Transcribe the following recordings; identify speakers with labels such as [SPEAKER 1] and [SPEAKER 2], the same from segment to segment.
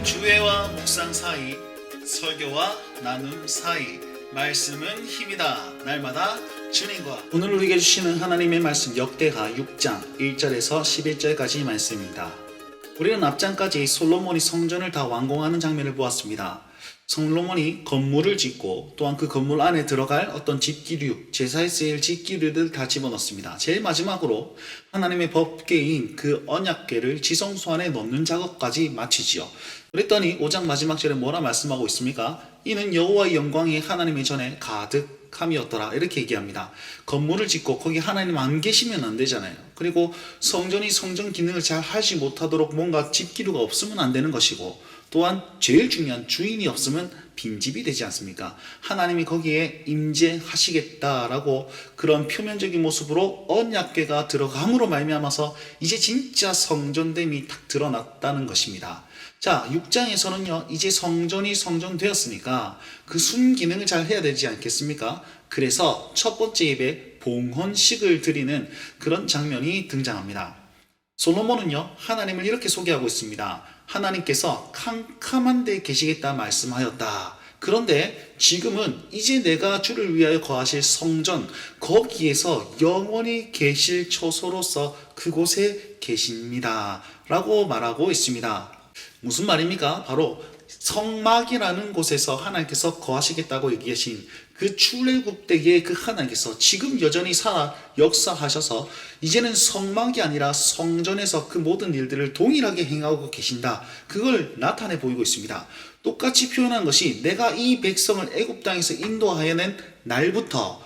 [SPEAKER 1] 주회와 묵상 사이, 설교와 나눔 사이, 말씀은 힘이다. 날마다 주님과. 오늘 우리에게 주시는 하나님의 말씀 역대하 6장 1절에서 11절까지 말씀입니다. 우리는 앞장까지 솔로몬이 성전을 다 완공하는 장면을 보았습니다. 솔로몬이 건물을 짓고 또한 그 건물 안에 들어갈 어떤 집기류, 제사에 쓰일 집기류를 다 집어넣습니다. 제일 마지막으로 하나님의 법궤인 그 언약궤를 지성소 안에 넣는 작업까지 마치지요. 그랬더니 5장 마지막 절에 뭐라 말씀하고 있습니까? 이는 여호와의 영광이 하나님의 전에 가득함이었더라, 이렇게 얘기합니다. 건물을 짓고 거기 하나님 안 계시면 안 되잖아요. 그리고 성전이 성전 기능을 잘 하지 못하도록 뭔가 집기류가 없으면 안 되는 것이고, 또한 제일 중요한 주인이 없으면 빈집이 되지 않습니까? 하나님이 거기에 임재하시겠다라고 그런 표면적인 모습으로 언약궤가 들어감으로 말미암아서 이제 진짜 성전됨이 딱 드러났다는 것입니다. 자, 6장에서는요, 이제 성전이 성전되었으니까 그 순기능을 잘 해야 되지 않겠습니까? 그래서 첫 번째 예배 봉헌식을 드리는 그런 장면이 등장합니다. 솔로몬은요, 하나님을 이렇게 소개하고 있습니다. 하나님께서 캄캄한 데 계시겠다 말씀하였다. 그런데 지금은 이제 내가 주를 위하여 거하실 성전, 거기에서 영원히 계실 처소로서 그곳에 계십니다 라고 말하고 있습니다. 무슨 말입니까? 바로 성막이라는 곳에서 하나님께서 거하시겠다고 얘기하신 그 출애굽 때의 그 하나님께서 지금 여전히 살아 역사하셔서 이제는 성막이 아니라 성전에서 그 모든 일들을 동일하게 행하고 계신다, 그걸 나타내 보이고 있습니다. 똑같이 표현한 것이 내가 이 백성을 애굽 땅에서 인도하여낸 날부터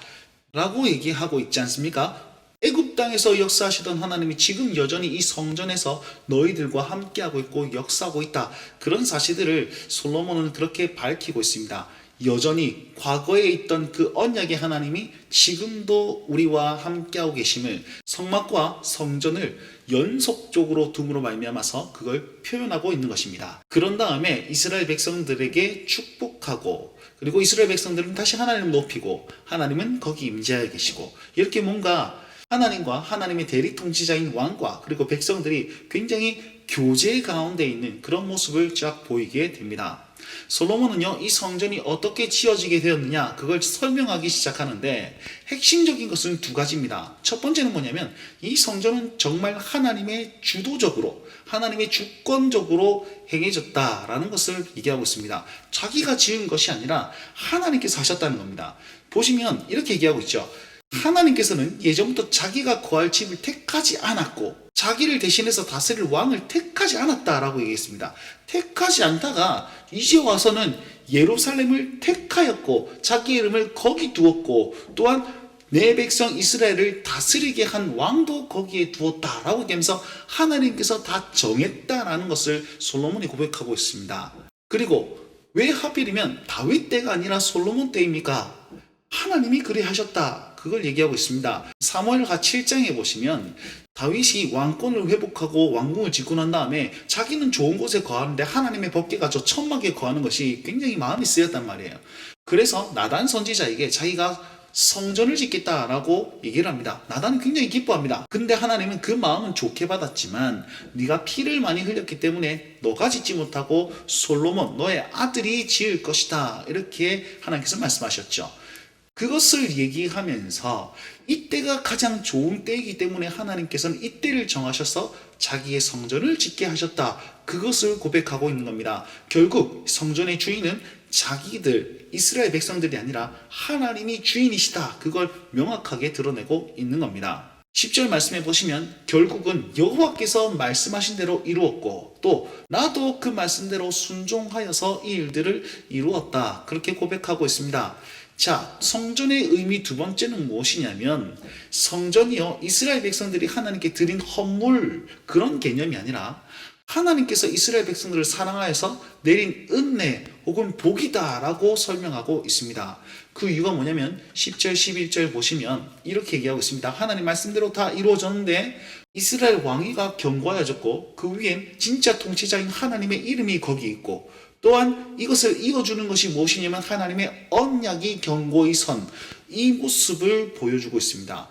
[SPEAKER 1] 라고 얘기하고 있지 않습니까? 애굽 땅에서 역사하시던 하나님이 지금 여전히 이 성전에서 너희들과 함께하고 있고 역사하고 있다, 그런 사실들을 솔로몬은 그렇게 밝히고 있습니다. 여전히 과거에 있던 그 언약의 하나님이 지금도 우리와 함께하고 계심을, 성막과 성전을 연속적으로 둠으로 말미암아서 그걸 표현하고 있는 것입니다. 그런 다음에 이스라엘 백성들에게 축복하고, 그리고 이스라엘 백성들은 다시 하나님을 높이고 하나님은 거기 임재하여 계시고, 이렇게 뭔가 하나님과 하나님의 대리 통치자인 왕과 그리고 백성들이 굉장히 교제 가운데 있는 그런 모습을 쫙 보이게 됩니다. 솔로몬은요, 이 성전이 어떻게 지어지게 되었느냐, 그걸 설명하기 시작하는데 핵심적인 것은 두 가지입니다. 첫 번째는 뭐냐면 이 성전은 정말 하나님의 주도적으로, 하나님의 주권적으로 행해졌다라는 것을 얘기하고 있습니다. 자기가 지은 것이 아니라 하나님께서 하셨다는 겁니다. 보시면 이렇게 얘기하고 있죠. 하나님께서는 예전부터 자기가 거할 집을 택하지 않았고 자기를 대신해서 다스릴 왕을 택하지 않았다라고 얘기했습니다. 택하지 않다가 이제 와서는 예루살렘을 택하였고 자기 이름을 거기 두었고, 또한 내 백성 이스라엘을 다스리게 한 왕도 거기에 두었다라고 얘기하면서 하나님께서 다 정했다라는 것을 솔로몬이 고백하고 있습니다. 그리고 왜 하필이면 다윗 때가 아니라 솔로몬 때입니까? 하나님이 그래 하셨다, 그걸 얘기하고 있습니다. 사무엘하 7장에 보시면 다윗이 왕권을 회복하고 왕궁을 짓고 난 다음에 자기는 좋은 곳에 거하는데 하나님의 법궤가 저 천막에 거하는 것이 굉장히 마음이 쓰였단 말이에요. 그래서 나단 선지자에게 자기가 성전을 짓겠다라고 얘기를 합니다. 나단은 굉장히 기뻐합니다. 근데 하나님은 그 마음은 좋게 받았지만 네가 피를 많이 흘렸기 때문에 너가 짓지 못하고 솔로몬 너의 아들이 지을 것이다, 이렇게 하나님께서 말씀하셨죠. 그것을 얘기하면서 이때가 가장 좋은 때이기 때문에 하나님께서는 이때를 정하셔서 자기의 성전을 짓게 하셨다, 그것을 고백하고 있는 겁니다. 결국 성전의 주인은 자기들 이스라엘 백성들이 아니라 하나님이 주인이시다, 그걸 명확하게 드러내고 있는 겁니다. 10절 말씀해 보시면 결국은 여호와께서 말씀하신 대로 이루었고 또 나도 그 말씀대로 순종하여서 이 일들을 이루었다, 그렇게 고백하고 있습니다. 자, 성전의 의미 두 번째는 무엇이냐면 성전이요, 이스라엘 백성들이 하나님께 드린 헌물, 그런 개념이 아니라 하나님께서 이스라엘 백성들을 사랑하여서 내린 은혜 혹은 복이다 라고 설명하고 있습니다. 그 이유가 뭐냐면 10절 11절 보시면 이렇게 얘기하고 있습니다. 하나님 말씀대로 다 이루어졌는데 이스라엘 왕위가 견고해졌고 그 위엔 진짜 통치자인 하나님의 이름이 거기 있고, 또한 이것을 이어주는 것이 무엇이냐면 하나님의 언약이 견고히 선, 이 모습을 보여주고 있습니다.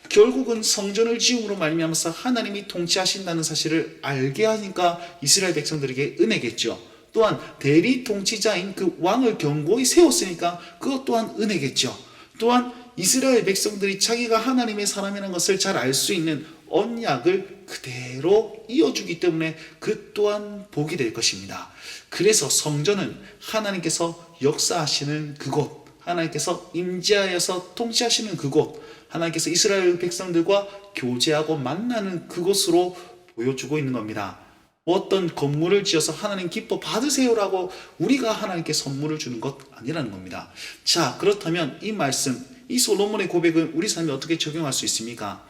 [SPEAKER 1] 결국은 성전을 지음으로 말미암아서 하나님이 통치하신다는 사실을 알게 하니까 이스라엘 백성들에게 은혜겠죠. 또한 대리 통치자인 그 왕을 견고히 세웠으니까 그것 또한 은혜겠죠. 또한 이스라엘 백성들이 자기가 하나님의 사람이라는 것을 잘 알 수 있는 언약을 그대로 이어주기 때문에 그 또한 복이 될 것입니다. 그래서 성전은 하나님께서 역사하시는 그곳, 하나님께서 임재하여서 통치하시는 그곳, 하나님께서 이스라엘 백성들과 교제하고 만나는 그곳으로 보여주고 있는 겁니다. 어떤 건물을 지어서 하나님 기뻐 받으세요라고 우리가 하나님께 선물을 주는 것 아니라는 겁니다. 자, 그렇다면 이 말씀, 이 솔로몬의 고백은 우리 삶에 어떻게 적용할 수 있습니까?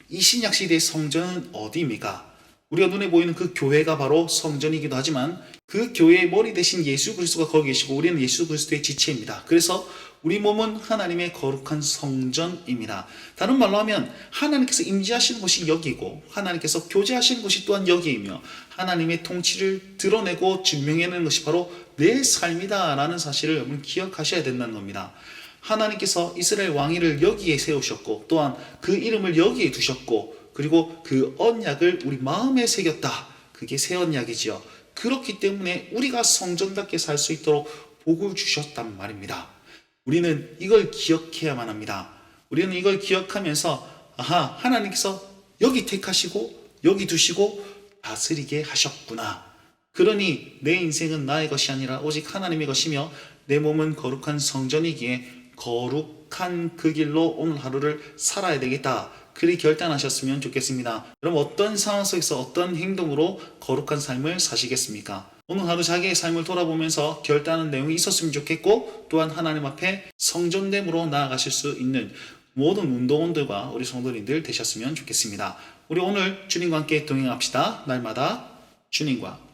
[SPEAKER 1] 이 신약 시대의 성전은 어디입니까? 우리가 눈에 보이는 그 교회가 바로 성전이기도 하지만 그 교회의 머리 대신 예수 그리스도가 거기 계시고 우리는 예수 그리스도의 지체입니다. 그래서 우리 몸은 하나님의 거룩한 성전입니다. 다른 말로 하면 하나님께서 임재하시는 곳이 여기고 하나님께서 교제하시는 곳이 또한 여기이며 하나님의 통치를 드러내고 증명해내는 것이 바로 내 삶이다 라는 사실을 여러분 기억하셔야 된다는 겁니다. 하나님께서 이스라엘 왕위를 여기에 세우셨고 또한 그 이름을 여기에 두셨고 그리고 그 언약을 우리 마음에 새겼다. 그게 새 언약이지요. 그렇기 때문에 우리가 성전답게 살 수 있도록 복을 주셨단 말입니다. 우리는 이걸 기억해야만 합니다. 우리는 이걸 기억하면서 하나님께서 여기 택하시고 여기 두시고 다스리게 하셨구나. 그러니 내 인생은 나의 것이 아니라 오직 하나님의 것이며 내 몸은 거룩한 성전이기에 거룩한 그 길로 오늘 하루를 살아야 되겠다. 그리 결단하셨으면 좋겠습니다. 여러분 어떤 상황 속에서 어떤 행동으로 거룩한 삶을 사시겠습니까? 오늘 하루 자기의 삶을 돌아보면서 결단하는 내용이 있었으면 좋겠고 또한 하나님 앞에 성전됨으로 나아가실 수 있는 모든 운동원들과 우리 성도님들 되셨으면 좋겠습니다. 우리 오늘 주님과 함께 동행합시다. 날마다 주님과